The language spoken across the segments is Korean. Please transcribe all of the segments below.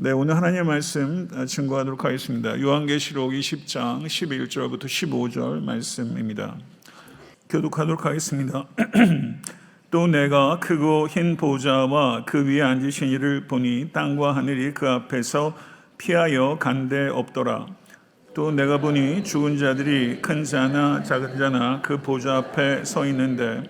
네, 오늘 하나님의 말씀 증거하도록 하겠습니다. 요한계시록 20장 11절부터 15절 말씀입니다. 교독하도록 하겠습니다. 또 내가 크고 흰 보좌와 그 위에 앉으신 이를 보니 땅과 하늘이 그 앞에서 피하여 간데 없더라. 또 내가 보니 죽은 자들이 큰 자나 작은 자나 그 보좌 앞에 서 있는데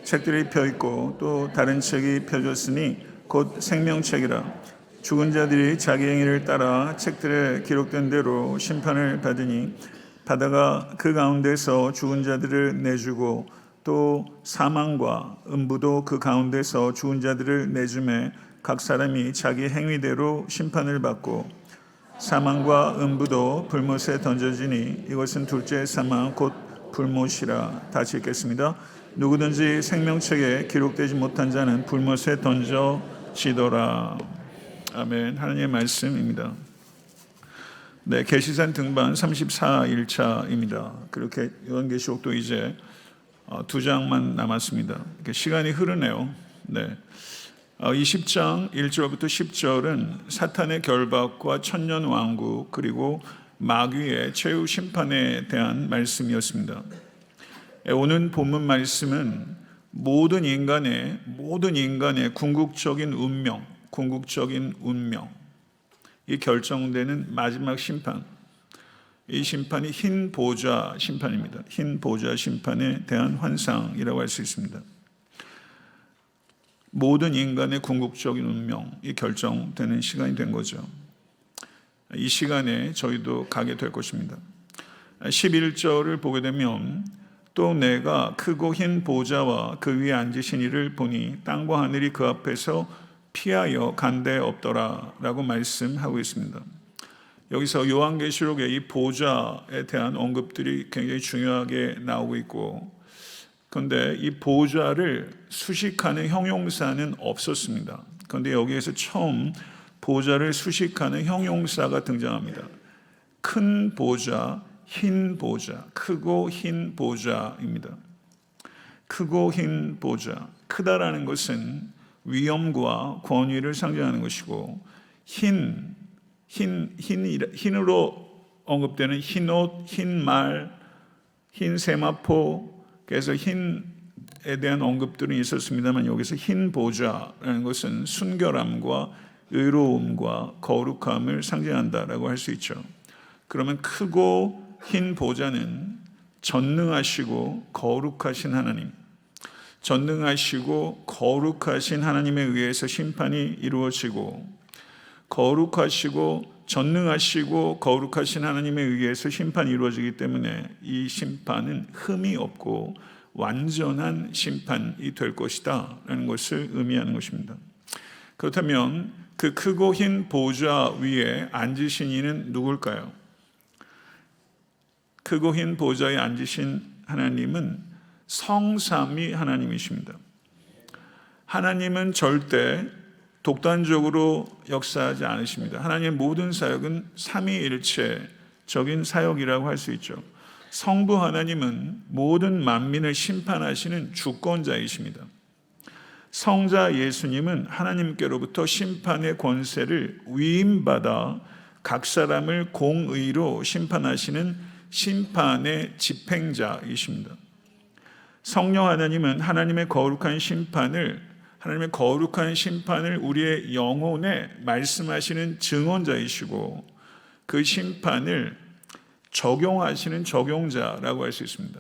책들이 펴 있고 또 다른 책이 펴졌으니 곧 생명책이라. 죽은 자들이 자기 행위를 따라 책들에 기록된 대로 심판을 받으니 바다가 그 가운데서 죽은 자들을 내주고 또 사망과 음부도 그 가운데서 죽은 자들을 내주매 각 사람이 자기 행위대로 심판을 받고 사망과 음부도 불못에 던져지니 이것은 둘째 사망 곧 불못이라. 다시 읽겠습니다. 누구든지 생명책에 기록되지 못한 자는 불못에 던져지더라. 아멘. 하나님의 말씀입니다. 네, 계시산 등반 34일차입니다. 그렇게 요한계시록도 이제 2장만 남았습니다. 시간이 흐르네요. 네. 20장 1절부터 10절은 사탄의 결박과 천년 왕국 그리고 마귀의 최후 심판에 대한 말씀이었습니다. 오늘 본문 말씀은 모든 인간의 궁극적인 운명, 이 결정되는 마지막 심판, 이 심판이 흰 보좌 심판입니다. 흰 보좌 심판에 대한 환상이라고 할 수 있습니다. 모든 인간의 궁극적인 운명이 결정되는 시간이 된 거죠. 이 시간에 저희도 가게 될 것입니다. 11절을 보게 되면 또 내가 크고 흰 보좌와 그 위에 앉으신 이를 보니 땅과 하늘이 그 앞에서 피하여 간데 없더라 라고 말씀하고 있습니다. 여기서 요한계시록의 이 보좌에 대한 언급들이 굉장히 중요하게 나오고 있고, 그런데 이 보좌를 수식하는 형용사는 없었습니다. 그런데 여기에서 처음 보좌를 수식하는 형용사가 등장합니다. 큰 보좌, 흰 보좌, 크고 흰 보좌입니다. 크고 흰 보좌, 크다라는 것은 위엄과 권위를 상징하는 것이고, 흰으로 언급되는 흰 옷, 흰 말, 흰 세마포, 그래서 흰에 대한 언급들은 있었습니다만 여기서 흰 보좌라는 것은 순결함과 의로움과 거룩함을 상징한다라고 할 수 있죠. 그러면 크고 흰 보좌는 전능하시고 거룩하신 하나님, 전능하시고 거룩하신 하나님에 의해서 심판이 이루어지고, 거룩하시고 전능하시고 거룩하신 하나님에 의해서 심판이 이루어지기 때문에 이 심판은 흠이 없고 완전한 심판이 될 것이다 라는 것을 의미하는 것입니다. 그렇다면 그 크고 흰 보좌 위에 앉으신 이는 누굴까요? 크고 흰 보좌에 앉으신 하나님은 성삼위 하나님이십니다. 하나님은 절대 독단적으로 역사하지 않으십니다. 하나님의 모든 사역은 삼위일체적인 사역이라고 할 수 있죠. 성부 하나님은 모든 만민을 심판하시는 주권자이십니다. 성자 예수님은 하나님께로부터 심판의 권세를 위임받아 각 사람을 공의로 심판하시는 심판의 집행자이십니다. 성령 하나님은 하나님의 거룩한 심판을 우리의 영혼에 말씀하시는 증언자이시고 그 심판을 적용하시는 적용자라고 할 수 있습니다.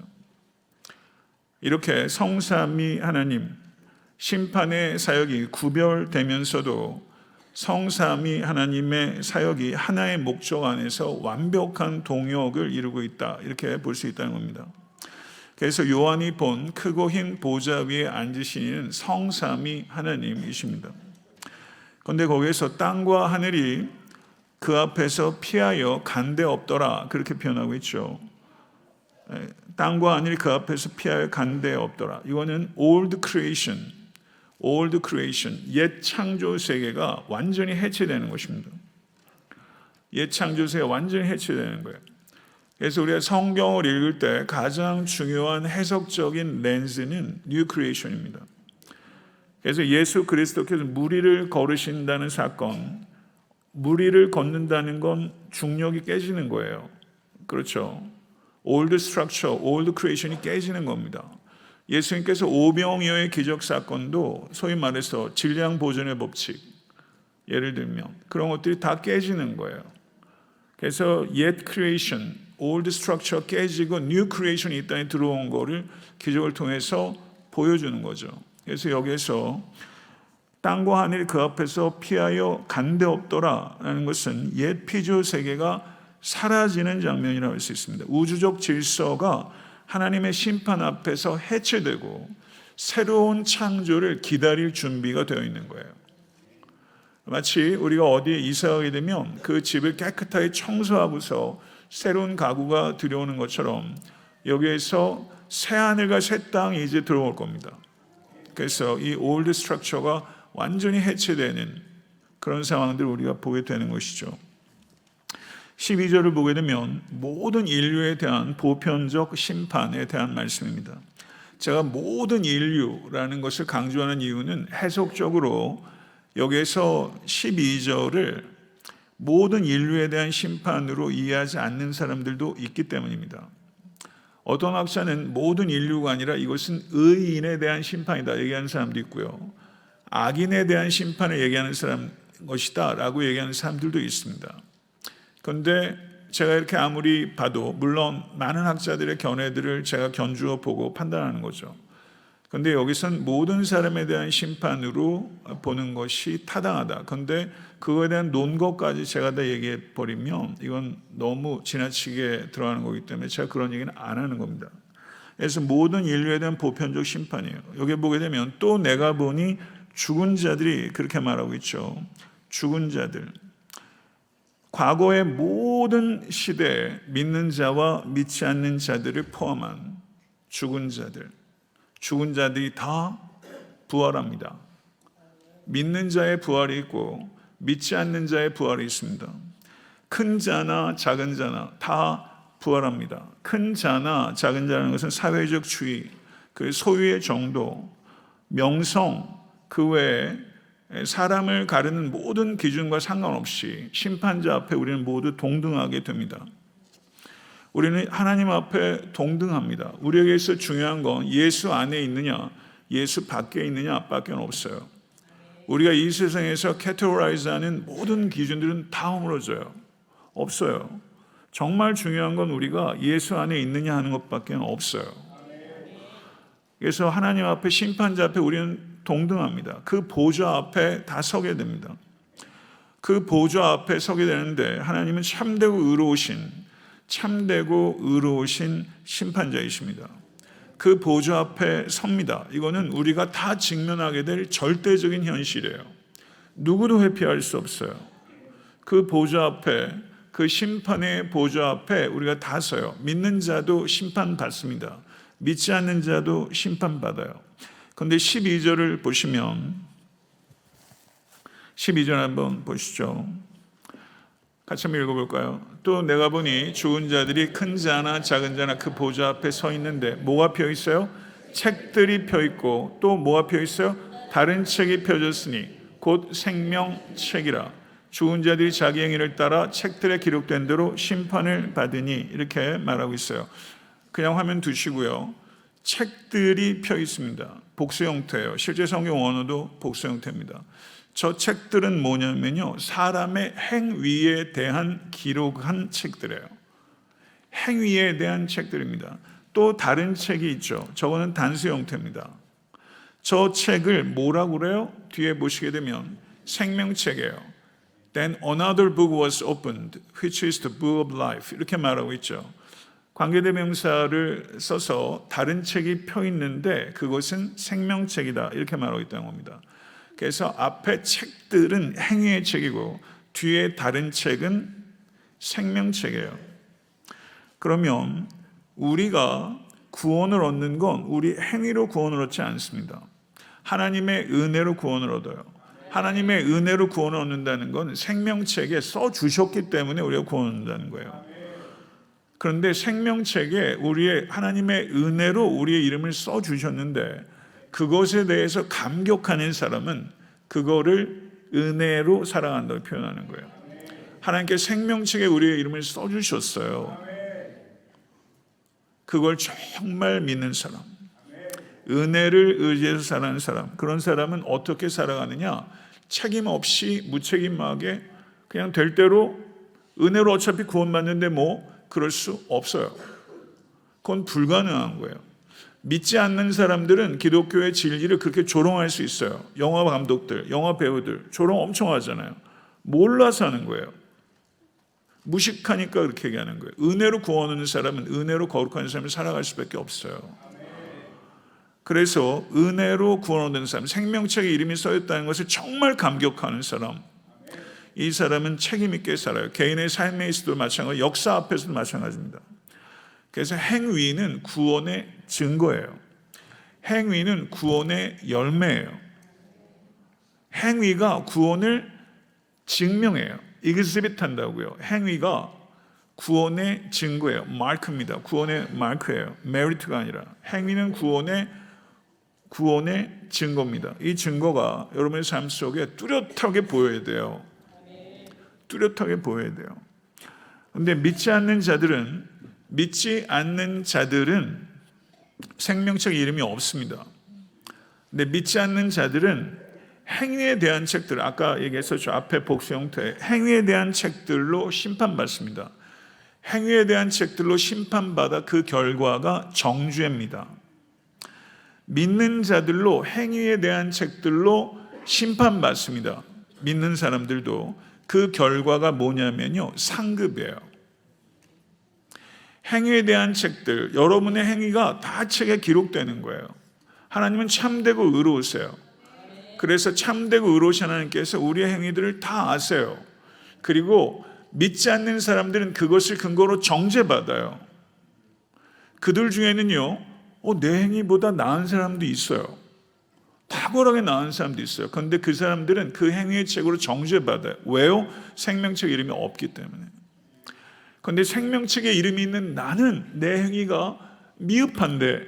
이렇게 성삼위 하나님, 심판의 사역이 구별되면서도 성삼위 하나님의 사역이 하나의 목적 안에서 완벽한 동역을 이루고 있다, 이렇게 볼 수 있다는 겁니다. 그래서 요한이 본 크고 흰 보좌 위에 앉으신 이는 성삼위 하나님이십니다. 그런데 거기에서 땅과 하늘이 그 앞에서 피하여 간데 없더라, 그렇게 표현하고 있죠. 땅과 하늘이 그 앞에서 피하여 간데 없더라. 이거는 old creation, 옛 창조 세계가 완전히 해체되는 것입니다. 옛 창조 세계가 완전히 해체되는 거예요. 그래서 우리가 성경을 읽을 때 가장 중요한 해석적인 렌즈는 뉴 크리에이션입니다. 그래서 예수 그리스도께서 무리를 거르신다는 사건, 무리를 걷는다는 건 중력이 깨지는 거예요. 그렇죠. old structure, old creation이 깨지는 겁니다. 예수님께서 오병이어의 기적 사건도 소위 말해서 질량 보존의 법칙, 예를 들면 그런 것들이 다 깨지는 거예요. 그래서 옛 creation, old structure 깨지고 new creation이 이 땅에 들어온 거를 기적을 통해서 보여주는 거죠. 그래서 여기에서 땅과 하늘 그 앞에서 피하여 간데 없더라라는 것은 옛 피조 세계가 사라지는 장면이라고 할 수 있습니다. 우주적 질서가 하나님의 심판 앞에서 해체되고 새로운 창조를 기다릴 준비가 되어 있는 거예요. 마치 우리가 어디에 이사하게 되면 그 집을 깨끗하게 청소하고서 새로운 가구가 들여오는 것처럼 여기에서 새 하늘과 새 땅이 이제 들어올 겁니다. 그래서 이 올드 스트럭처가 완전히 해체되는 그런 상황들을 우리가 보게 되는 것이죠. 12절을 보게 되면 모든 인류에 대한 보편적 심판에 대한 말씀입니다. 제가 모든 인류라는 것을 강조하는 이유는 해석적으로 여기에서 12절을 모든 인류에 대한 심판으로 이해하지 않는 사람들도 있기 때문입니다. 어떤 학자는 모든 인류가 아니라 이것은 의인에 대한 심판이다 얘기하는 사람도 있고요. 악인에 대한 심판을 얘기하는 사람 것이다 라고 얘기하는 사람들도 있습니다. 그런데 제가 이렇게 아무리 봐도 물론 많은 학자들의 견해들을 제가 견주어 보고 판단하는 거죠. 그런데 여기선 모든 사람에 대한 심판으로 보는 것이 타당하다. 그런데 그거에 대한 논거까지 제가 다 얘기해 버리면 이건 너무 지나치게 들어가는 거기 때문에 제가 그런 얘기는 안 하는 겁니다. 그래서 모든 인류에 대한 보편적 심판이에요. 여기 보게 되면 또 내가 보니 죽은 자들이 그렇게 말하고 있죠. 죽은 자들. 과거의 모든 시대에 믿는 자와 믿지 않는 자들을 포함한 죽은 자들. 죽은 자들이 다 부활합니다. 믿는 자의 부활이 있고 믿지 않는 자의 부활이 있습니다. 큰 자나 작은 자나 다 부활합니다. 큰 자나 작은 자라는 것은 사회적 주의, 그 소유의 정도, 명성, 그 외에 사람을 가르는 모든 기준과 상관없이 심판자 앞에 우리는 모두 동등하게 됩니다. 우리는 하나님 앞에 동등합니다. 우리에게 있어 중요한 건 예수 안에 있느냐, 예수 밖에 있느냐 밖에 없어요. 우리가 이 세상에서 캐테고라이즈하는 모든 기준들은 다 허물어져요. 없어요. 정말 중요한 건 우리가 예수 안에 있느냐 하는 것밖에 없어요. 그래서 하나님 앞에 심판자 앞에 우리는 동등합니다. 그 보좌 앞에 다 서게 됩니다. 그 보좌 앞에 서게 되는데 하나님은 참되고 의로우신 심판자이십니다. 그 보좌 앞에 섭니다. 이거는 우리가 다 직면하게 될 절대적인 현실이에요. 누구도 회피할 수 없어요. 그 보좌 앞에, 그 심판의 보좌 앞에 우리가 다 서요. 믿는 자도 심판받습니다. 믿지 않는 자도 심판받아요. 그런데 12절을 보시면 12절 한번 보시죠. 같이 한번 읽어볼까요? 또 내가 보니 죽은 자들이 큰 자나 작은 자나 그 보좌 앞에 서 있는데 뭐가 펴 있어요? 책들이 펴 있고 또 뭐가 펴 있어요? 다른 책이 펴졌으니 곧 생명책이라. 죽은 자들이 자기 행위를 따라 책들에 기록된 대로 심판을 받으니 이렇게 말하고 있어요. 그냥 화면 두시고요. 책들이 펴 있습니다. 복수 형태예요. 실제 성경 원어도 복수 형태입니다. 저 책들은 뭐냐면요, 사람의 행위에 대한 기록한 책들이에요. 행위에 대한 책들입니다. 또 다른 책이 있죠. 저거는 단수 형태입니다. 저 책을 뭐라고 그래요? 뒤에 보시게 되면 생명책이에요. Then another book was opened, which is the book of life. 이렇게 말하고 있죠. 관계대명사를 써서 다른 책이 펴 있는데 그것은 생명책이다 이렇게 말하고 있다는 겁니다. 그래서 앞에 책들은 행위의 책이고 뒤에 다른 책은 생명책이에요. 그러면 우리가 구원을 얻는 건 우리 행위로 구원을 얻지 않습니다. 하나님의 은혜로 구원을 얻어요. 하나님의 은혜로 구원을 얻는다는 건 생명책에 써주셨기 때문에 우리가 구원을 얻는다는 거예요. 그런데 생명책에 우리의 하나님의 은혜로 우리의 이름을 써주셨는데 그것에 대해서 감격하는 사람은 그거를 은혜로 사랑한다고 표현하는 거예요. 하나님께 생명책에 우리의 이름을 써주셨어요. 그걸 정말 믿는 사람, 은혜를 의지해서 살아가는 사람, 그런 사람은 어떻게 살아가느냐? 책임 없이 무책임하게 그냥 될 대로, 은혜로 어차피 구원받는데 뭐 그럴 수 없어요. 그건 불가능한 거예요. 믿지 않는 사람들은 기독교의 진리를 그렇게 조롱할 수 있어요. 영화 감독들, 영화 배우들 조롱 엄청 하잖아요. 몰라서 하는 거예요. 무식하니까 그렇게 얘기하는 거예요. 은혜로 구원 얻는 사람은 은혜로 거룩한 삶을 살아갈 수밖에 없어요. 그래서 은혜로 구원 얻는 사람, 생명책에 이름이 써있다는 것을 정말 감격하는 사람, 이 사람은 책임 있게 살아요. 개인의 삶에 있어도 마찬가지고 역사 앞에서도 마찬가지입니다. 그래서 행위는 구원의 증거예요. 행위는 구원의 열매예요. 행위가 구원을 증명해요. exhibit 한다고요. 행위가 구원의 증거예요. 마크입니다. 구원의 마크예요. 메리트가 아니라. 행위는 구원의 증거입니다. 이 증거가 여러분의 삶 속에 뚜렷하게 보여야 돼요. 뚜렷하게 보여야 돼요. 그런데 믿지 않는 자들은 생명책 이름이 없습니다. 근데 믿지 않는 자들은 행위에 대한 책들, 아까 얘기했었죠. 앞에 복수 형태, 행위에 대한 책들로 심판받습니다. 행위에 대한 책들로 심판받아 그 결과가 정죄입니다. 믿는 자들로 행위에 대한 책들로 심판받습니다. 믿는 사람들도 그 결과가 뭐냐면요, 상급이에요. 행위에 대한 책들, 여러분의 행위가 다 책에 기록되는 거예요. 하나님은 참되고 의로우세요. 그래서 참되고 의로우신 하나님께서 우리의 행위들을 다 아세요. 그리고 믿지 않는 사람들은 그것을 근거로 정죄받아요. 그들 중에는요, 내 행위보다 나은 사람도 있어요. 탁월하게 나은 사람도 있어요. 그런데 그 사람들은 그 행위의 책으로 정죄받아요. 왜요? 생명책 이름이 없기 때문에. 그런데 생명책에 이름이 있는 나는 내 행위가 미흡한데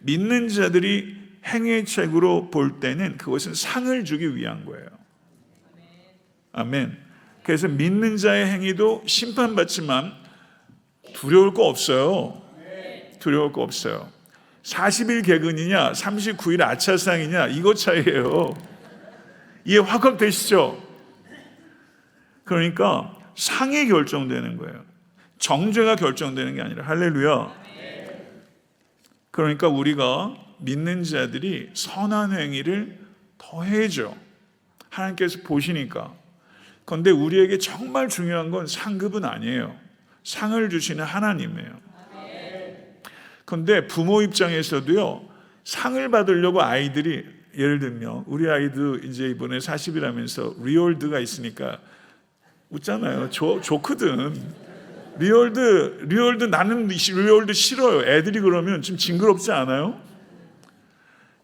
믿는 자들이 행위의 책으로 볼 때는 그것은 상을 주기 위한 거예요. 아멘. 그래서 믿는 자의 행위도 심판받지만 두려울 거 없어요. 두려울 거 없어요. 40일 개근이냐 39일 아차상이냐 이거 차이예요. 이해 확 되시죠? 그러니까 상이 결정되는 거예요. 정죄가 결정되는 게 아니라. 할렐루야. 그러니까 우리가 믿는 자들이 선한 행위를 더해줘. 하나님께서 보시니까. 그런데 우리에게 정말 중요한 건 상급은 아니에요. 상을 주시는 하나님이에요. 그런데 부모 입장에서도요, 상을 받으려고 아이들이, 예를 들면 우리 아이도 이제 이번에 40이라면서 리월드가 있으니까 웃잖아요. 좋거든. 리월드 나는 리월드 싫어요. 애들이 그러면 좀 징그럽지 않아요?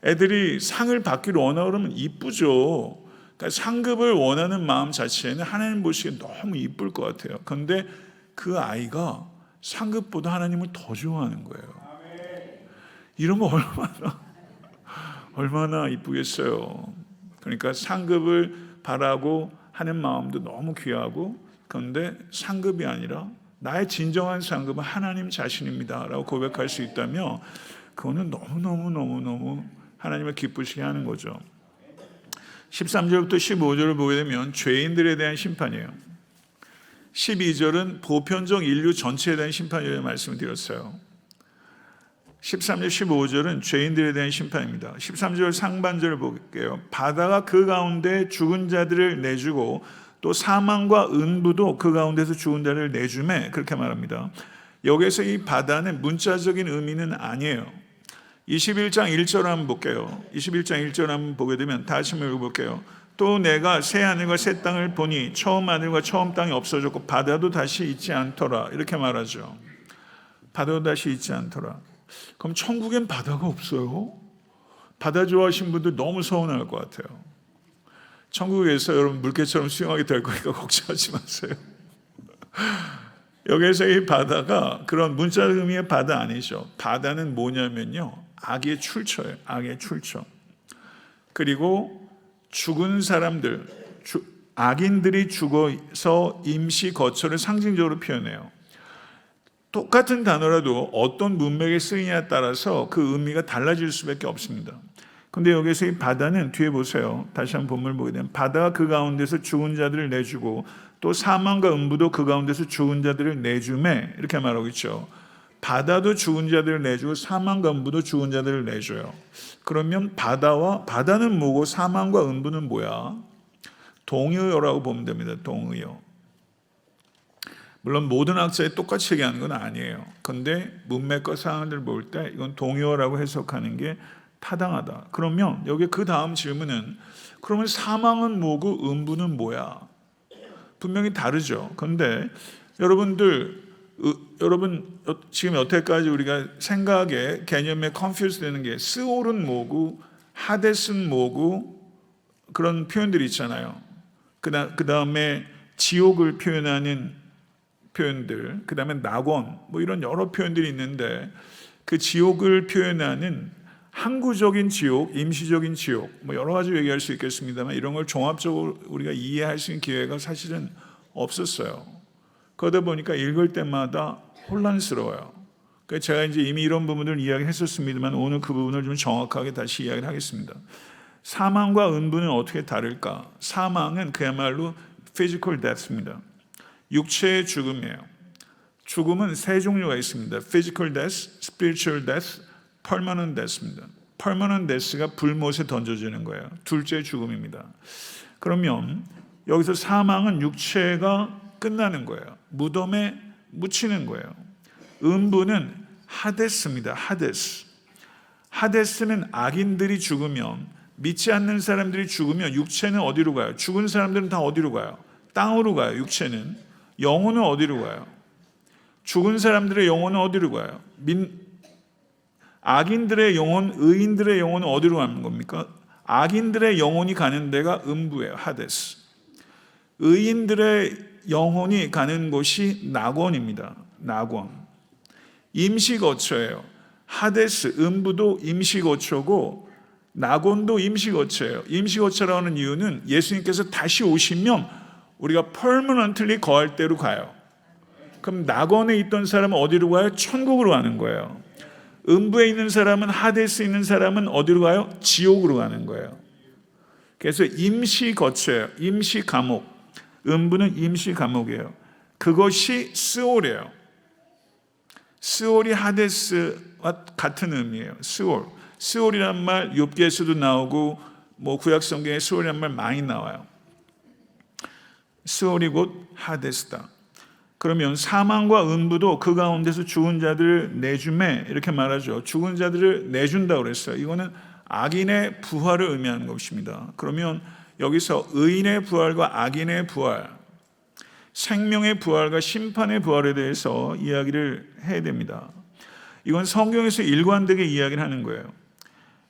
애들이 상을 받기를 원하고 그러면 이쁘죠. 그러니까 상급을 원하는 마음 자체는 하나님 보시기에 너무 이쁠 것 같아요. 그런데 그 아이가 상급보다 하나님을 더 좋아하는 거예요. 이러면 얼마나 이쁘겠어요. 그러니까 상급을 바라고 하는 마음도 너무 귀하고, 그런데 상급이 아니라 나의 진정한 상급은 하나님 자신입니다 라고 고백할 수 있다면 그거는 너무너무 하나님을 기쁘시게 하는 거죠. 13절부터 15절을 보게 되면 죄인들에 대한 심판이에요. 12절은 보편적 인류 전체에 대한 심판이라는 말씀을 드렸어요. 13절 15절은 죄인들에 대한 심판입니다. 13절 상반절을 볼게요. 바다가 그 가운데 죽은 자들을 내주고 또 사망과 은부도 그 가운데서 죽은 자를 내주매, 그렇게 말합니다. 여기서 이 바다는 문자적인 의미는 아니에요. 21장 1절 한번 볼게요. 21장 1절 한번 보게 되면 다시 한번 읽어볼게요. 또 내가 새 하늘과 새 땅을 보니 처음 하늘과 처음 땅이 없어졌고 바다도 다시 있지 않더라, 이렇게 말하죠. 바다도 다시 있지 않더라. 그럼 천국엔 바다가 없어요? 바다 좋아하시는 분들 너무 서운할 것 같아요. 천국에서 여러분 물개처럼 수영하게 될 거니까 걱정하지 마세요. 여기서 이 바다가 그런 문자적 의미의 바다 아니죠. 바다는 뭐냐면요, 악의 출처예요. 악의 출처. 그리고 죽은 사람들, 악인들이 죽어서 임시 거처를 상징적으로 표현해요. 똑같은 단어라도 어떤 문맥에 쓰이냐에 따라서 그 의미가 달라질 수밖에 없습니다. 근데 여기서 이 바다는 뒤에 보세요. 다시 한번 본문을 보게 되면 바다가 그 가운데서 죽은 자들을 내주고 또 사망과 음부도 그 가운데서 죽은 자들을 내주매 이렇게 말하고 있죠. 바다도 죽은 자들을 내주고 사망과 음부도 죽은 자들을 내줘요. 그러면 바다는 뭐고 사망과 음부는 뭐야? 동의어라고 보면 됩니다. 동의어. 물론 모든 학자에 똑같이 얘기하는 건 아니에요. 그런데 문맥과 상황을 볼 때 이건 동의어라고 해석하는 게 타당하다. 그러면 여기 그 다음 질문은 그러면 사망은 뭐고 음부는 뭐야? 분명히 다르죠. 그런데 여러분 지금 여태까지 우리가 생각에 개념에 컨퓨즈 되는 게 스올은 뭐고 하데스는 뭐고 그런 표현들이 있잖아요. 그 다음에 지옥을 표현하는 표현들, 그 다음에 낙원 뭐 이런 여러 표현들이 있는데 그 지옥을 표현하는 항구적인 지옥, 임시적인 지옥 뭐 여러 가지 얘기할 수 있겠습니다만 이런 걸 종합적으로 우리가 이해할 수 있는 기회가 사실은 없었어요. 그러다 보니까 읽을 때마다 혼란스러워요. 그래서 제가 이제 이미 이런 부분을 이야기했었습니다만 오늘 그 부분을 좀 정확하게 다시 이야기를 하겠습니다. 사망과 음부는 어떻게 다를까? 사망은 그야말로 physical death입니다. 육체의 죽음이에요. 죽음은 세 종류가 있습니다. physical death, spiritual death, permanent death입니다. permanent death가 불못에 던져지는 거예요. 둘째 죽음입니다. 그러면 여기서 사망은 육체가 끝나는 거예요. 무덤에 묻히는 거예요. 음부는 하데스입니다. 하데스는 악인들이 죽으면, 믿지 않는 사람들이 죽으면 육체는 어디로 가요? 죽은 사람들은 다 어디로 가요? 땅으로 가요. 육체는. 영혼은 어디로 가요? 죽은 사람들의 영혼은 어디로 가요? 악인들의 영혼, 의인들의 영혼은 어디로 가는 겁니까? 악인들의 영혼이 가는 데가 음부예요. 하데스. 의인들의 영혼이 가는 곳이 낙원입니다. 낙원. 임시거처예요. 하데스, 음부도 임시거처고 낙원도 임시거처예요. 임시거처라고 하는 이유는 예수님께서 다시 오시면 우리가 permanently 거할 때로 가요. 그럼 낙원에 있던 사람은 어디로 가요? 천국으로 가는 거예요. 음부에 있는 사람은, 하데스에 있는 사람은 어디로 가요? 지옥으로 가는 거예요. 그래서 임시거처예요. 임시감옥. 음부는 임시감옥이에요. 그것이 스올이에요. 스올이 하데스와 같은 의미예요. 스올이란 말 욥기에서도 나오고 뭐 구약 성경에 스올이란 말 많이 나와요. 스올이 곧 하데스다. 그러면 사망과 음부도 그 가운데서 죽은 자들을 내주매 이렇게 말하죠. 죽은 자들을 내준다고 그랬어요. 이거는 악인의 부활을 의미하는 것입니다. 그러면 여기서 의인의 부활과 악인의 부활, 생명의 부활과 심판의 부활에 대해서 이야기를 해야 됩니다. 이건 성경에서 일관되게 이야기를 하는 거예요.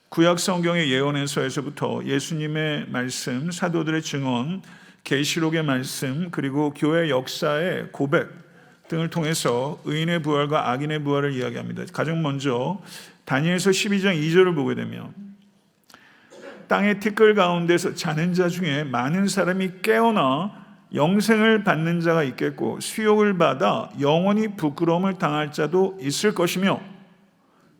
구약 성경의 예언에서부터 예수님의 말씀, 사도들의 증언, 계시록의 말씀, 그리고 교회 역사의 고백 등을 통해서 의인의 부활과 악인의 부활을 이야기합니다. 가장 먼저 다니엘서 12장 2절을 보게 되면 땅의 티끌 가운데서 자는 자 중에 많은 사람이 깨어나 영생을 받는 자가 있겠고 수욕을 받아 영원히 부끄러움을 당할 자도 있을 것이며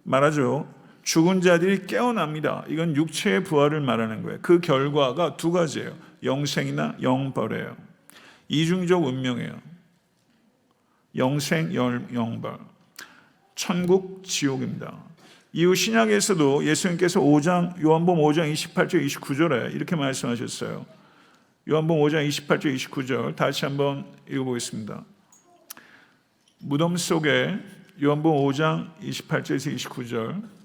말하죠. 죽은 자들이 깨어납니다. 이건 육체의 부활을 말하는 거예요. 그 결과가 두 가지예요. 영생이나 영벌이에요. 이중적 운명이에요. 영생, 영벌. 천국, 지옥입니다. 이후 신약에서도 예수님께서 요한복음 5장 28절 29절에 이렇게 말씀하셨어요. 요한복음 5장 28절 29절 다시 한번 읽어보겠습니다. 무덤 속에 요한복음 5장 28절에서 29절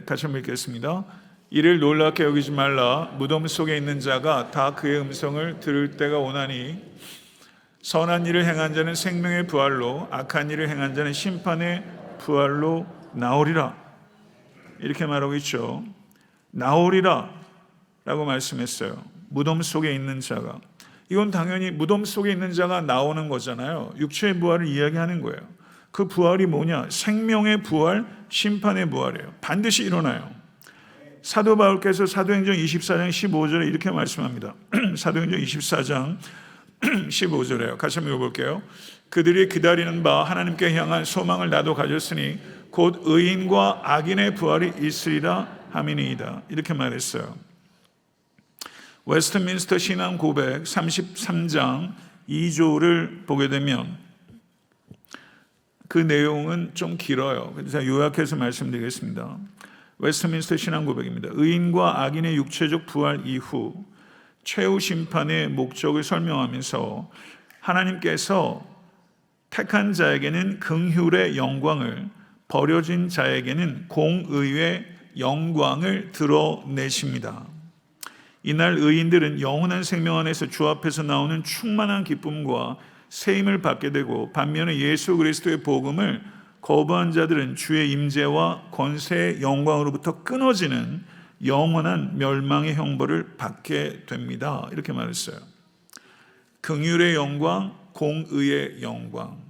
같이 한번 읽겠습니다. 이를 놀랍게 여기지 말라. 무덤 속에 있는 자가 다 그의 음성을 들을 때가 오나니 선한 일을 행한 자는 생명의 부활로 악한 일을 행한 자는 심판의 부활로 나오리라. 이렇게 말하고 있죠. 나오리라 라고 말씀했어요. 무덤 속에 있는 자가. 이건 당연히 무덤 속에 있는 자가 나오는 거잖아요. 육체의 부활을 이야기하는 거예요. 그 부활이 뭐냐? 생명의 부활, 심판의 부활이에요. 반드시 일어나요. 사도 바울께서 사도행전 24장 15절에 이렇게 말씀합니다. 사도행전 24장 15절에요. 같이 한번 읽어볼게요. 그들이 기다리는 바 하나님께 향한 소망을 나도 가졌으니 곧 의인과 악인의 부활이 있으리라 함이니이다. 이렇게 말했어요. 웨스트민스터 신앙 고백 33장 2조를 보게 되면 그 내용은 좀 길어요. 그래서 제가 요약해서 말씀드리겠습니다. 웨스트민스터 신앙 고백입니다. 의인과 악인의 육체적 부활 이후 최후 심판의 목적을 설명하면서 하나님께서 택한 자에게는 긍휼의 영광을, 버려진 자에게는 공의의 영광을 드러내십니다. 이날 의인들은 영원한 생명 안에서 주 앞에서 나오는 충만한 기쁨과 세임을 받게 되고, 반면에 예수 그리스도의 복음을 거부한 자들은 주의 임재와 권세의 영광으로부터 끊어지는 영원한 멸망의 형벌을 받게 됩니다. 이렇게 말했어요. 긍휼의 영광, 공의의 영광.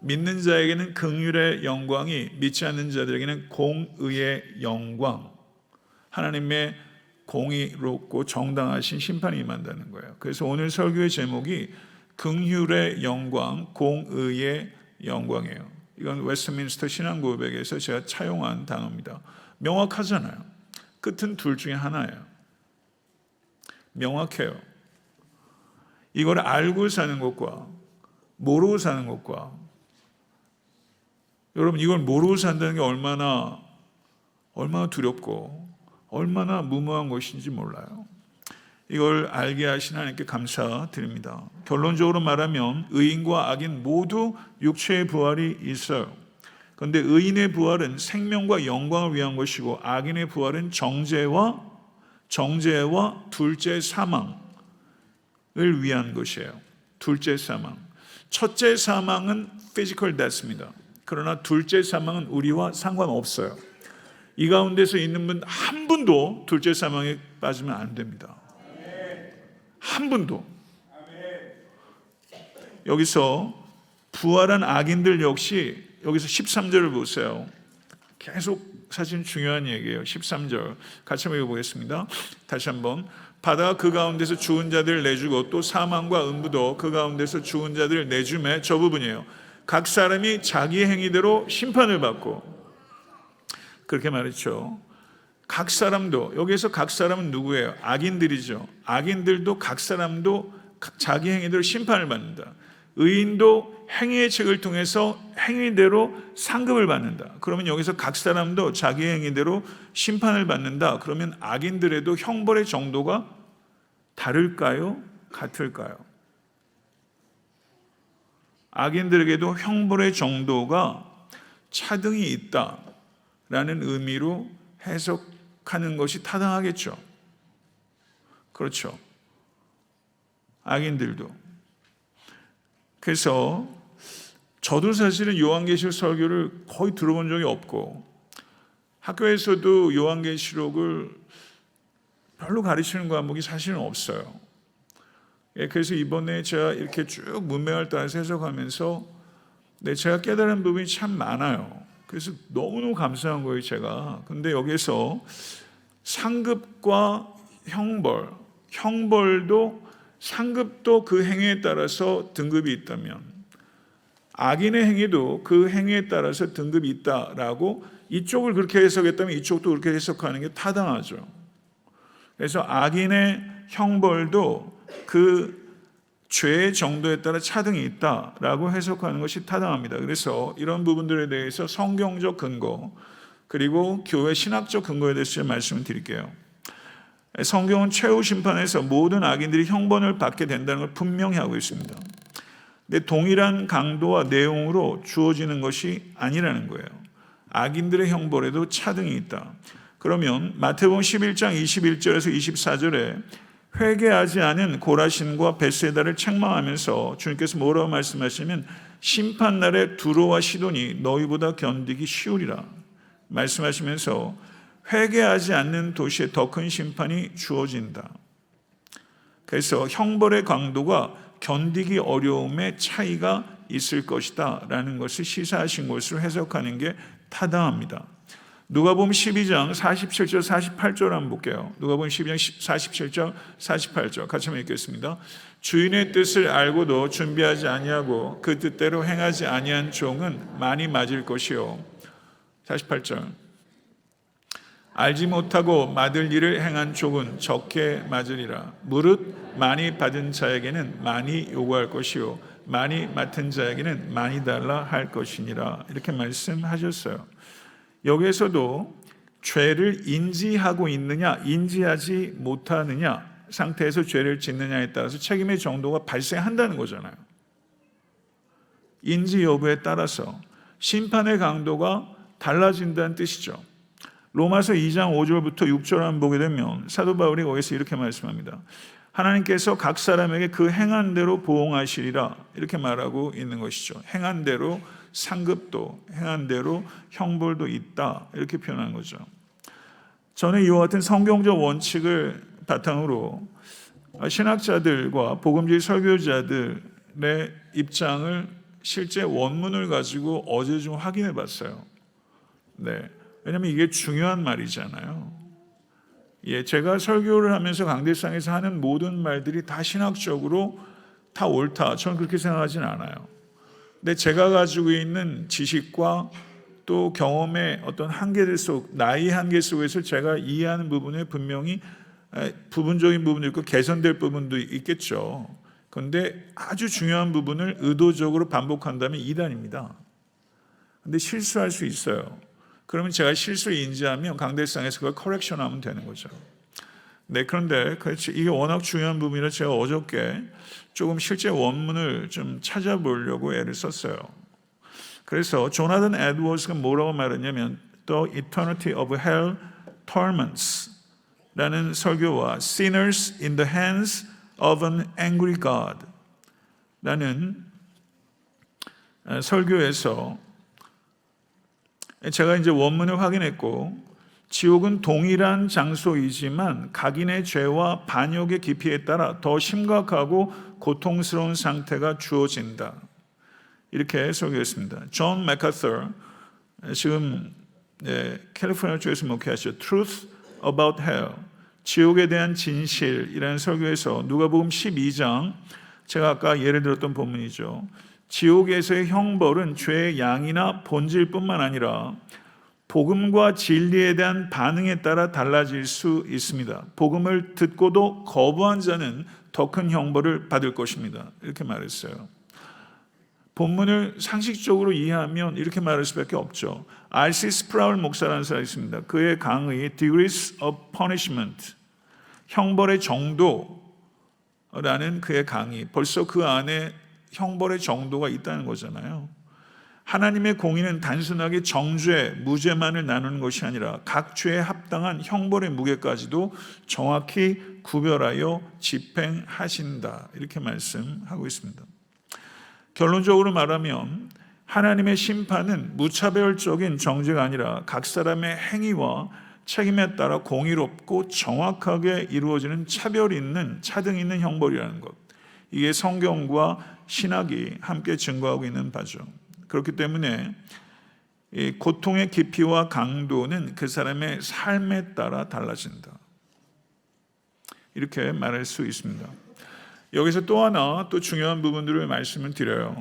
믿는 자에게는 긍휼의 영광이, 믿지 않는 자들에게는 공의의 영광. 하나님의 공의롭고 정당하신 심판이 임한다는 거예요. 그래서 오늘 설교의 제목이 긍휼의 영광, 공의의 영광이에요. 이건 웨스트민스터 신앙 고백에서 제가 차용한 단어입니다. 명확하잖아요. 끝은 둘 중에 하나예요. 명확해요. 이걸 알고 사는 것과 모르고 사는 것과, 여러분 이걸 모르고 산다는 게 얼마나 두렵고 얼마나 무모한 것인지 몰라요. 이걸 알게 하신 하나님께 감사드립니다. 결론적으로 말하면 의인과 악인 모두 육체의 부활이 있어요. 그런데 의인의 부활은 생명과 영광을 위한 것이고, 악인의 부활은 정죄와 둘째 사망을 위한 것이에요. 둘째 사망. 첫째 사망은 physical death입니다. 그러나 둘째 사망은 우리와 상관없어요. 이 가운데서 있는 분 한 분도 둘째 사망에 빠지면 안 됩니다. 한 분도. 여기서 부활한 악인들 역시, 여기서 13절을 보세요. 계속 사실 중요한 얘기예요. 13절 같이 한번 읽어보겠습니다. 다시 한번. 바다가 그 가운데서 죽은 자들을 내주고 또 사망과 음부도 그 가운데서 죽은 자들을 내주매, 저 부분이에요. 각 사람이 자기 행위대로 심판을 받고. 그렇게 말했죠. 각 사람도, 여기에서 각 사람은 누구예요? 악인들이죠. 악인들도 각 사람도 자기 행위대로 심판을 받는다. 의인도 행위의 책을 통해서 행위대로 상급을 받는다. 그러면 여기서 각 사람도 자기 행위대로 심판을 받는다. 그러면 악인들에도 형벌의 정도가 다를까요? 같을까요? 악인들에게도 형벌의 정도가 차등이 있다라는 의미로 해석하는 것이 타당하겠죠. 그렇죠. 악인들도. 그래서 저도 사실은 요한계시록 설교를 거의 들어본 적이 없고, 학교에서도 요한계시록을 별로 가르치는 과목이 사실은 없어요. 그래서 이번에 제가 이렇게 쭉 문맥을 따라서 해석하면서 제가 깨달은 부분이 참 많아요. 그래서 너무너무 감사한 거예요, 제가. 근데 여기서 상급과 형벌도 상급도 그 행위에 따라서 등급이 있다면, 악인의 행위도 그 행위에 따라서 등급이 있다라고 이쪽을 그렇게 해석했다면 이쪽도 그렇게 해석하는 게 타당하죠. 그래서 악인의 형벌도 그 죄의 정도에 따라 차등이 있다라고 해석하는 것이 타당합니다. 그래서 이런 부분들에 대해서 성경적 근거, 그리고 교회 신학적 근거에 대해서 말씀을 드릴게요. 성경은 최후 심판에서 모든 악인들이 형벌을 받게 된다는 걸 분명히 하고 있습니다. 근데 동일한 강도와 내용으로 주어지는 것이 아니라는 거예요. 악인들의 형벌에도 차등이 있다. 그러면 마태복음 11장 21절에서 24절에 회개하지 않은 고라신과 벳세다를 책망하면서 주님께서 뭐라고 말씀하시면, 심판날에 두로와 시돈이 너희보다 견디기 쉬우리라 말씀하시면서 회개하지 않는 도시에 더 큰 심판이 주어진다. 그래서 형벌의 강도가 견디기 어려움의 차이가 있을 것이다 라는 것을 시사하신 것으로 해석하는 게 타당합니다. 누가복음 12장 47절 48절 한번 볼게요. 누가복음 12장 47절 48절 같이 한번 읽겠습니다. 주인의 뜻을 알고도 준비하지 아니하고 그 뜻대로 행하지 아니한 종은 많이 맞을 것이요. 48절 알지 못하고 맡을 일을 행한 종은 적게 맞으리라. 무릇 많이 받은 자에게는 많이 요구할 것이요 많이 맡은 자에게는 많이 달라 할 것이니라. 이렇게 말씀하셨어요. 여기에서도 죄를 인지하고 있느냐 인지하지 못하느냐 상태에서 죄를 짓느냐에 따라서 책임의 정도가 발생한다는 거잖아요. 인지 여부에 따라서 심판의 강도가 달라진다는 뜻이죠. 로마서 2장 5절부터 6절 한번 보게 되면 사도 바울이 거기서 이렇게 말씀합니다. 하나님께서 각 사람에게 그 행한 대로 보응하시리라 이렇게 말하고 있는 것이죠. 행한 대로 상급도, 행한 대로 형벌도 있다 이렇게 표현한 거죠. 저는 이와 같은 성경적 원칙을 바탕으로 신학자들과 복음주의 설교자들의 입장을 실제 원문을 가지고 어제 좀 확인해 봤어요. 네, 왜냐하면 이게 중요한 말이잖아요. 제가 설교를 하면서 강대상에서 하는 모든 말들이 다 신학적으로 다 옳다, 저는 그렇게 생각하진 않아요. 근데 제가 가지고 있는 지식과 또 경험의 어떤 한계들 속, 나이 한계 속에서 제가 이해하는 부분에 분명히 부분적인 부분도 있고 개선될 부분도 있겠죠. 그런데 아주 중요한 부분을 의도적으로 반복한다면 이단입니다. 근데 실수할 수 있어요. 그러면 제가 실수를 인지하면 강대상에서 그걸 커렉션하면 되는 거죠. 네, 그런데 이게 워낙 중요한 부분이라 제가 어저께 조금 실제 원문을 좀 찾아보려고 애를 썼어요. 그래서 조나단 에드워즈가 뭐라고 말했냐면 The Eternity of Hell Torments 라는 설교와 Sinners in the Hands of an Angry God 라는 설교에서 제가 이제 원문을 확인했고 지옥은 동일한 장소이지만 각인의 죄와 반역의 깊이에 따라 더 심각하고 고통스러운 상태가 주어진다. 이렇게 설교했습니다. 존 맥카서 지금 캘리포니아 쪽에서 목회하시죠. Truth About Hell, 지옥에 대한 진실이라는 설교에서 누가복음 12장, 제가 아까 예를 들었던 본문이죠. 지옥에서의 형벌은 죄의 양이나 본질뿐만 아니라 복음과 진리에 대한 반응에 따라 달라질 수 있습니다. 복음을 듣고도 거부한 자는 더 큰 형벌을 받을 것입니다. 이렇게 말했어요. 본문을 상식적으로 이해하면 이렇게 말할 수밖에 없죠. R.C. 스프라울 목사라는 사람이 있습니다. 그의 강의 Degrees of Punishment, 형벌의 정도라는 그의 강의, 벌써 그 안에 형벌의 정도가 있다는 거잖아요. 하나님의 공의는 단순하게 정죄, 무죄만을 나누는 것이 아니라 각 죄에 합당한 형벌의 무게까지도 정확히 구별하여 집행하신다. 이렇게 말씀하고 있습니다. 결론적으로 말하면 하나님의 심판은 무차별적인 정죄가 아니라 각 사람의 행위와 책임에 따라 공의롭고 정확하게 이루어지는 차별 있는, 차등 있는 형벌이라는 것. 이게 성경과 신학이 함께 증거하고 있는 바죠. 그렇기 때문에 이 고통의 깊이와 강도는 그 사람의 삶에 따라 달라진다. 이렇게 말할 수 있습니다. 여기서 또 하나 또 중요한 부분들을 말씀을 드려요.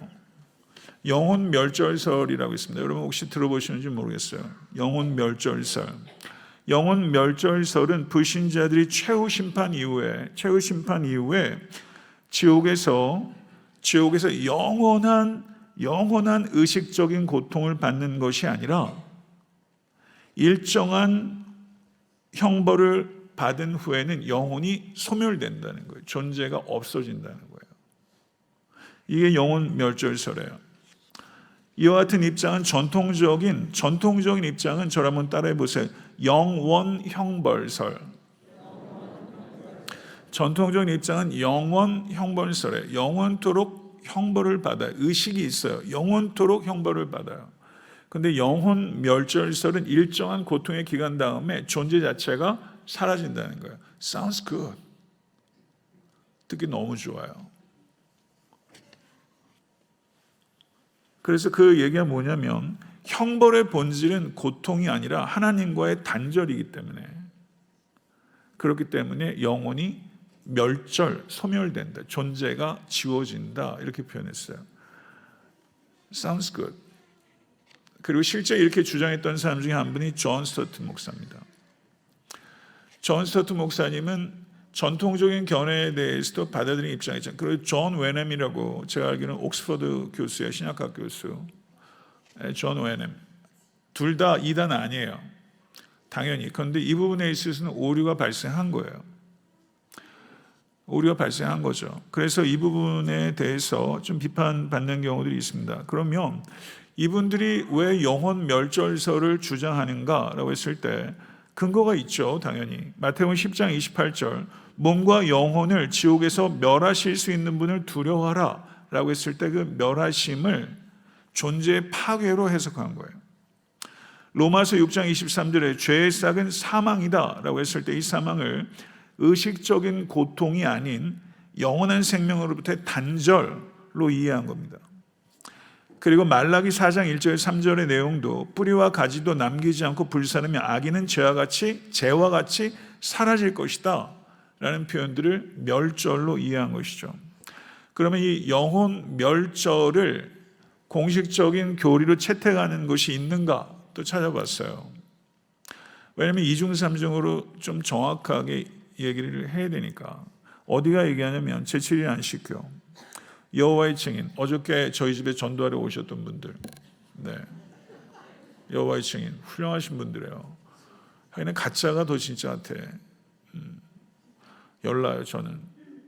영혼 멸절설이라고 있습니다. 여러분 혹시 들어보시는지 모르겠어요. 영혼 멸절설. 영혼 멸절설은 불신자들이 최후 심판 이후에 지옥에서 영원한 의식적인 고통을 받는 것이 아니라 일정한 형벌을 받은 후에는 영혼이 소멸된다는 거예요. 존재가 없어진다는 거예요. 이게 영혼 멸절설이에요. 이와 같은 입장은 전통적인 입장은 저를 한번 따라해 보세요. 영원 형벌설. 전통적인 입장은 영원 형벌설이에요. 영원토록 형벌을 받아요. 의식이 있어요. 영원토록 형벌을 받아요. 근데 영혼 멸절설은 일정한 고통의 기간 다음에 존재 자체가 사라진다는 거예요. Sounds good. 듣기 너무 좋아요. 그래서 그 얘기가 뭐냐면 형벌의 본질은 고통이 아니라 하나님과의 단절이기 때문에, 그렇기 때문에 영혼이 소멸된다. 존재가 지워진다. 이렇게 표현했어요. Sounds good. 그리고 실제 이렇게 주장했던 사람 중에 한 분이 존 스토트 목사입니다. 존 스토트 목사님은 전통적인 견해에 대해서도 받아들이는 입장이죠. 그리고 존 웨넴이라고, 제가 알기로는 옥스퍼드 교수예요. 신약학 교수. 존 웨넴. 둘 다 이단 아니에요. 당연히. 그런데 이 부분에 있어서는 오류가 발생한 거예요. 오류가 발생한 거죠. 그래서 이 부분에 대해서 좀 비판받는 경우들이 있습니다. 그러면 이분들이 왜 영혼 멸절설을 주장하는가라고 했을 때 근거가 있죠. 당연히. 마태복음 10장 28절, 몸과 영혼을 지옥에서 멸하실 수 있는 분을 두려워하라 라고 했을 때 그 멸하심을 존재의 파괴로 해석한 거예요. 로마서 6장 23절에 죄의 싹은 사망이다 라고 했을 때 이 사망을 의식적인 고통이 아닌 영원한 생명으로부터의 단절로 이해한 겁니다. 그리고 말라기 4장 1절 3절의 내용도 뿌리와 가지도 남기지 않고 불사르며 악인은 죄와 같이 사라질 것이다 라는 표현들을 멸절로 이해한 것이죠. 그러면 이 영혼 멸절을 공식적인 교리로 채택하는 것이 있는가 또 찾아봤어요. 왜냐하면 이중삼중으로 좀 정확하게 얘기를 해야 되니까. 어디가 얘기하냐면 제7일 안식교, 여호와의 증인, 어저께 저희 집에 전도하러 오셨던 분들, 네, 여호와의 증인 훌륭하신 분들이에요. 하여튼 가짜가 더 진짜 같아. 열나요 저는.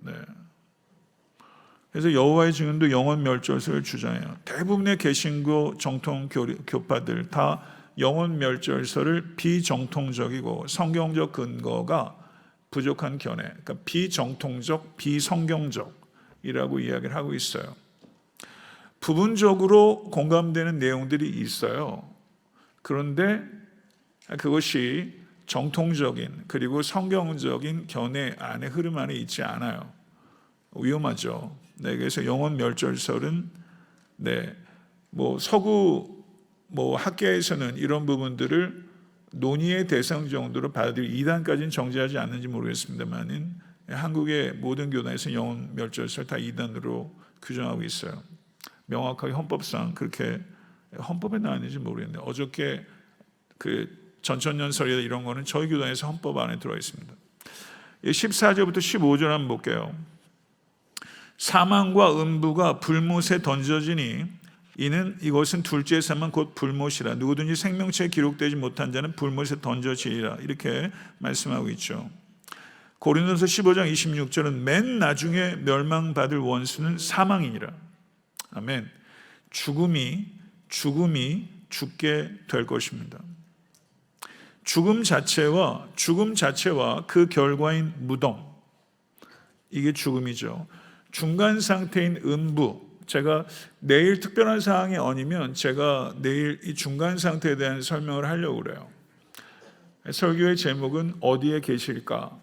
네. 그래서 여호와의 증인도 영혼 멸절설을 주장해요. 대부분의 개신교 정통 교파들 다 영혼 멸절설을 비정통적이고 성경적 근거가 부족한 견해, 그러니까 비정통적, 비성경적이라고 이야기를 하고 있어요. 부분적으로 공감되는 내용들이 있어요. 그런데 그것이 정통적인 그리고 성경적인 견해 안에 흐름 안에 있지 않아요. 위험하죠. 네, 그래서 영혼 멸절설은 서구 학계에서는 이런 부분들을 논의의 대상 정도로 받아들일 이단까지는 정죄하지 않는지 모르겠습니다만은 한국의 모든 교단에서 영혼 멸절설 다 이단으로 규정하고 있어요. 명확하게 헌법상 그렇게 헌법에 나왔는지 모르겠는데 어저께 그 전천년설이나 이런 거는 저희 교단에서 헌법 안에 들어가 있습니다. 14절부터 15절 한번 볼게요. 사망과 음부가 불못에 던져지니 이것은 둘째 사망 곧 불못이라. 누구든지 생명체에 기록되지 못한 자는 불못에 던져지리라. 이렇게 말씀하고 있죠. 고린도서 15장 26절은 맨 나중에 멸망받을 원수는 사망이니라. 아멘. 죽음이 죽게 될 것입니다. 죽음 자체와 그 결과인 무덤, 이게 죽음이죠. 중간 상태인 음부, 제가 내일 특별한 사항이 아니면 제가 내일 이 중간 상태에 대한 설명을 하려고 그래요. 설교의 제목은 어디에 계실까?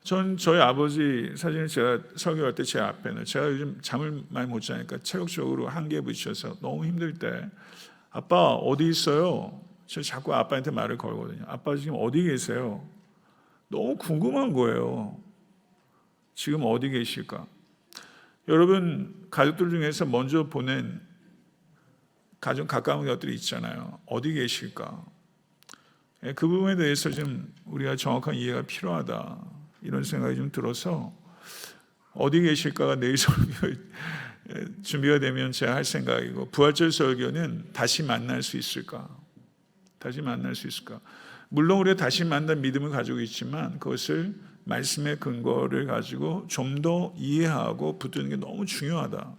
전 저희 아버지 사진을 제가 설교할 때 제 앞에는, 제가 요즘 잠을 많이 못 자니까 체력적으로 한계에 부딪혀서 너무 힘들 때 아빠 어디 있어요? 저 자꾸 아빠한테 말을 걸거든요. 아빠 지금 어디 계세요? 너무 궁금한 거예요. 지금 어디 계실까? 여러분 가족들 중에서 먼저 보낸 가장 가까운 것들이 있잖아요. 어디 계실까? 그 부분에 대해서 좀 우리가 정확한 이해가 필요하다, 이런 생각이 좀 들어서 어디 계실까가 내일 설교 준비가 되면 제가 할 생각이고, 부활절 설교는 다시 만날 수 있을까? 물론 우리가 다시 만난 믿음을 가지고 있지만 그것을 말씀의 근거를 가지고 좀 더 이해하고 붙드는 게 너무 중요하다.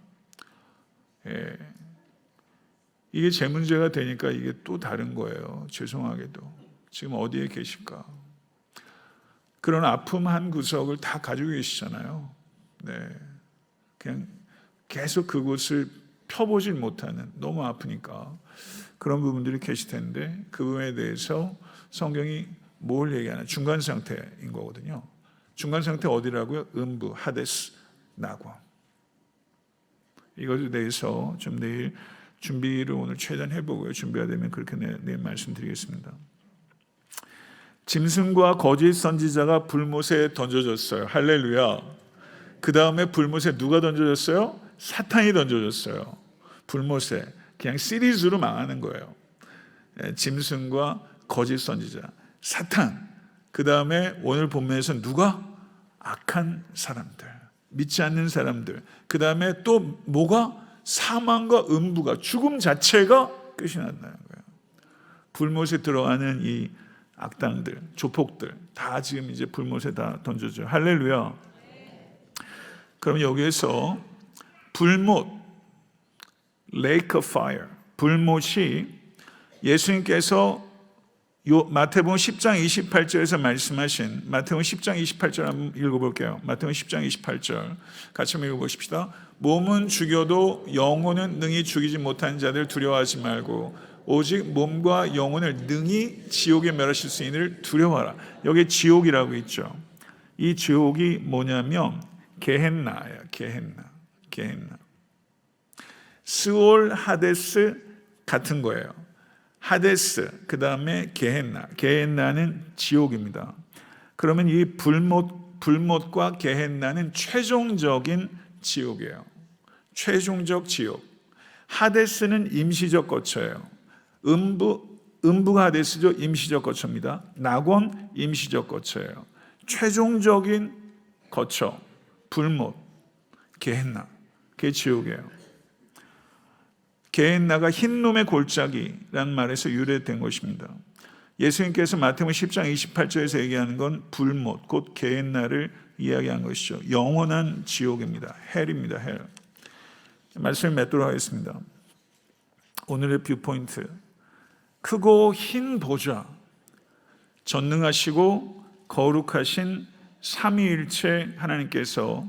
이게 제 문제가 되니까 이게 또 다른 거예요. 죄송하게도. 지금 어디에 계실까? 그런 아픔 한 구석을 다 가지고 계시잖아요. 그냥 계속 그곳을 펴보질 못하는, 너무 아프니까 그런 부분들이 계실 텐데, 그 부분에 대해서 성경이 뭘 얘기하나? 중간 상태인 거거든요. 중간 상태 어디라고요? 음부, 하데스, 낙원. 이것에 대해서 좀 내일 준비를 오늘 최대한 해보고요. 준비가 되면 그렇게 내일 말씀드리겠습니다. 짐승과 거짓 선지자가 불못에 던져졌어요. 할렐루야. 그 다음에 불못에 누가 던져졌어요? 사탄이 던져졌어요. 불못에. 그냥 시리즈로 망하는 거예요. 짐승과 거짓 선지자, 사탄. 그 다음에 오늘 본문에서 누가? 악한 사람들, 믿지 않는 사람들. 그 다음에 또 뭐가? 사망과 음부가, 죽음 자체가 끝이 난다는 거예요. 불못에 들어가는 이 악당들, 조폭들 다 지금 이제 불못에 다 던져져요. 할렐루야. 그럼 여기에서 불못, lake of fire, 불못이 예수님께서 마태복음 10장 28절에서 말씀하신, 마태복음 10장 28절 한번 읽어볼게요. 마태복음 10장 28절 같이 한번 읽어보십시다. 몸은 죽여도 영혼은 능히 죽이지 못한 자들 두려워하지 말고 오직 몸과 영혼을 능히 지옥에 멸하실 수 있는 두려워하라. 여기 지옥이라고 있죠. 이 지옥이 뭐냐면 게헨나예요. 게헨나. 스올, 하데스 같은 거예요. 하데스, 그 다음에 게헨나. 게헨나는 지옥입니다. 그러면 이 불못과 게헨나는 최종적인 지옥이에요. 최종적 지옥. 하데스는 임시적 거처예요. 음부가 하데스죠. 임시적 거처입니다. 낙원 임시적 거처예요. 최종적인 거처, 불못, 게헨나. 그게 지옥이에요. 게헨나가 흰놈의 골짜기라는 말에서 유래된 것입니다. 예수님께서 마태복음 10장 28절에서 얘기하는 건 불못, 곧 게헨나를 이야기한 것이죠. 영원한 지옥입니다. 헬입니다. 헬. 말씀을 맺도록 하겠습니다. 오늘의 뷰포인트. 크고 흰 보좌, 전능하시고 거룩하신 삼위일체 하나님께서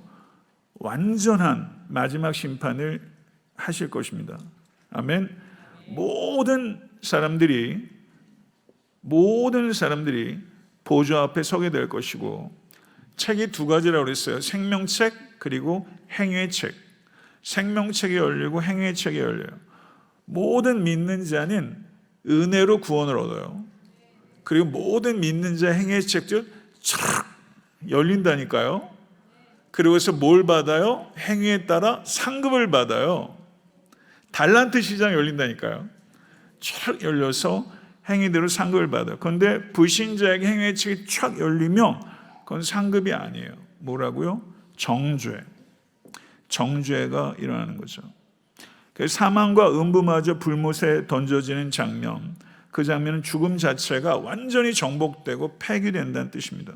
완전한 마지막 심판을 하실 것입니다. 아멘. 모든 사람들이 보좌 앞에 서게 될 것이고, 책이 두 가지라고 그랬어요. 생명책 그리고 행위의 책. 생명책이 열리고 행위의 책이 열려요. 모든 믿는 자는 은혜로 구원을 얻어요. 그리고 모든 믿는 자 행위의 책들 촥 열린다니까요. 그리고서 뭘 받아요? 행위에 따라 상급을 받아요. 달란트 시장 열린다니까요. 촥 열려서 행위대로 상급을 받아요. 그런데 불신자에게 행위의 책이 촥 열리면 그건 상급이 아니에요. 뭐라고요? 정죄가 일어나는 거죠. 사망과 음부마저 불못에 던져지는 장면, 그 장면은 죽음 자체가 완전히 정복되고 폐기된다는 뜻입니다.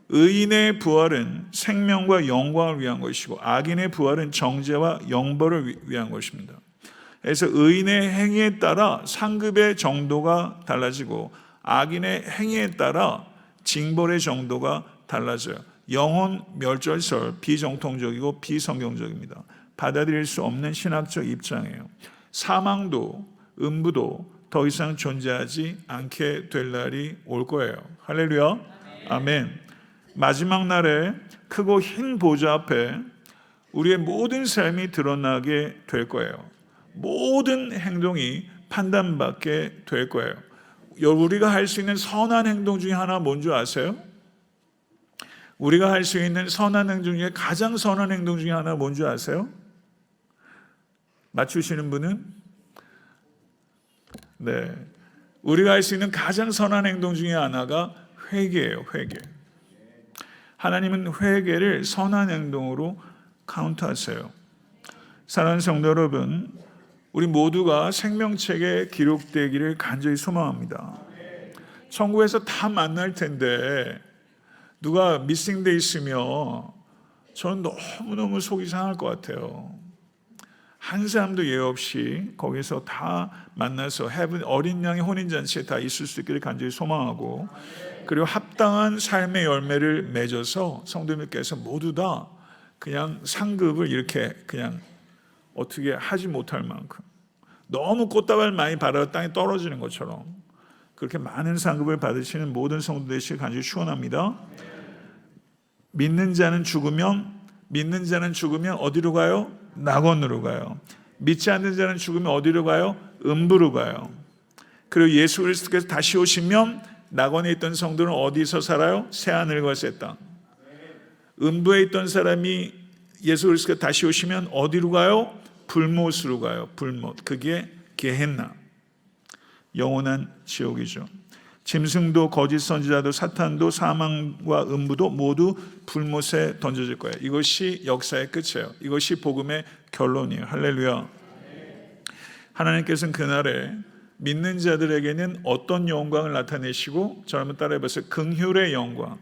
의인의 부활은 생명과 영광을 위한 것이고 악인의 부활은 정죄와 영벌을 위한 것입니다. 그래서 의인의 행위에 따라 상급의 정도가 달라지고 악인의 행위에 따라 징벌의 정도가 달라져요. 영혼 멸절설, 비정통적이고 비성경적입니다. 받아들일 수 없는 신학적 입장이에요. 사망도 음부도 더 이상 존재하지 않게 될 날이 올 거예요. 할렐루야. 아멘. 마지막 날에 크고 흰 보좌 앞에 우리의 모든 삶이 드러나게 될 거예요. 모든 행동이 판단받게 될 거예요. 우리가 할 수 있는 선한 행동 중에 하나 뭔지 아세요? 우리가 할 수 있는 선한 행동 중에 가장 선한 행동 중에 하나 뭔지 아세요? 맞추시는 분은? 네. 우리가 할 수 있는 가장 선한 행동 중에 하나가 회개예요. 회개. 하나님은 회개를 선한 행동으로 카운트하세요. 사랑하는 성도 여러분, 우리 모두가 생명책에 기록되기를 간절히 소망합니다. 천국에서 다 만날 텐데 누가 미싱돼 있으면 저는 너무너무 속이 상할 것 같아요. 한 사람도 예외 없이 거기서 다 만나서 어린 양의 혼인잔치에 다 있을 수 있기를 간절히 소망하고, 그리고 합당한 삶의 열매를 맺어서 성도님께서 모두 다 그냥 상급을 이렇게 그냥 어떻게 하지 못할 만큼 너무 꽃다발 많이 받아 땅에 떨어지는 것처럼 그렇게 많은 상급을 받으시는 모든 성도 되시길 간절히 축원합니다. 믿는 자는 죽으면 어디로 가요? 낙원으로 가요. 믿지 않는 자는 죽으면 어디로 가요? 음부로 가요. 그리고 예수 그리스도께서 다시 오시면 낙원에 있던 성도는 어디서 살아요? 새하늘과 새 땅. 음부에 있던 사람이 예수 그리스도께서 다시 오시면 어디로 가요? 불못으로 가요. 불못. 그게 게헨나, 영원한 지옥이죠. 짐승도 거짓 선지자도 사탄도 사망과 음부도 모두 불못에 던져질 거예요. 이것이 역사의 끝이에요. 이것이 복음의 결론이에요. 할렐루야. 하나님께서는 그날에 믿는 자들에게는 어떤 영광을 나타내시고, 저 한번 따라해보세요. 긍휼의 영광.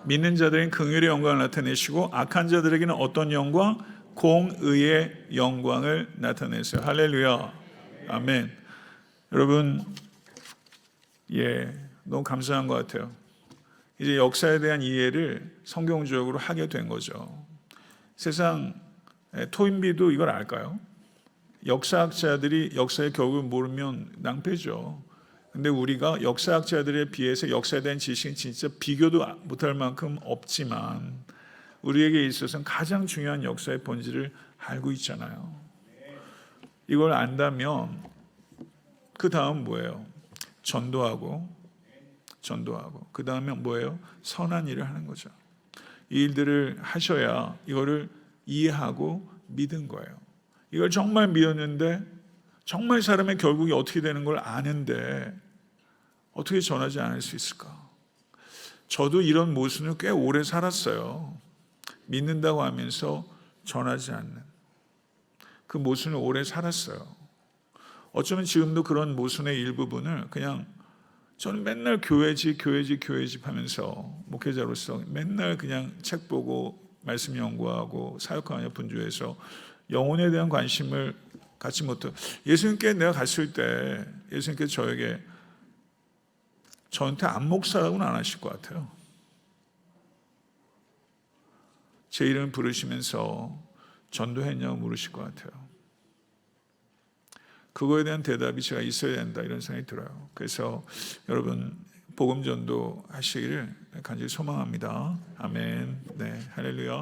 믿는 자들에게는 긍휼의 영광을 나타내시고, 악한 자들에게는 어떤 영광? 공의의 영광을 나타내세요. 할렐루야. 아멘. 여러분, 너무 감사한 것 같아요. 이제 역사에 대한 이해를 성경적으로 하게 된 거죠. 세상 토인비도 이걸 알까요? 역사학자들이 역사의 결국을 모르면 낭패죠. 근데 우리가 역사학자들에 비해서 역사에 대한 지식은 진짜 비교도 못할 만큼 없지만 우리에게 있어서는 가장 중요한 역사의 본질을 알고 있잖아요. 이걸 안다면 그 다음 뭐예요? 전도하고 그 다음에 뭐예요? 선한 일을 하는 거죠. 이 일들을 하셔야 이거를 이해하고 믿은 거예요. 이걸 정말 믿었는데, 정말 사람의 결국이 어떻게 되는 걸 아는데 어떻게 전하지 않을 수 있을까? 저도 이런 모순을 꽤 오래 살았어요. 믿는다고 하면서 전하지 않는 그 모순을 오래 살았어요. 어쩌면 지금도 그런 모순의 일부분을 그냥 저는 맨날 교회집 하면서 목회자로서 맨날 그냥 책 보고 말씀 연구하고 사역하며 분주해서 영혼에 대한 관심을 갖지 못해요. 예수님께 내가 갔을 때 예수님께서 저한테 안목사라고는 안 하실 것 같아요. 제 이름을 부르시면서 전도했냐고 물으실 것 같아요. 그거에 대한 대답이 제가 있어야 된다, 이런 생각이 들어요. 그래서 여러분 복음 전도 하시기를 간절히 소망합니다. 아멘. 네, 할렐루야.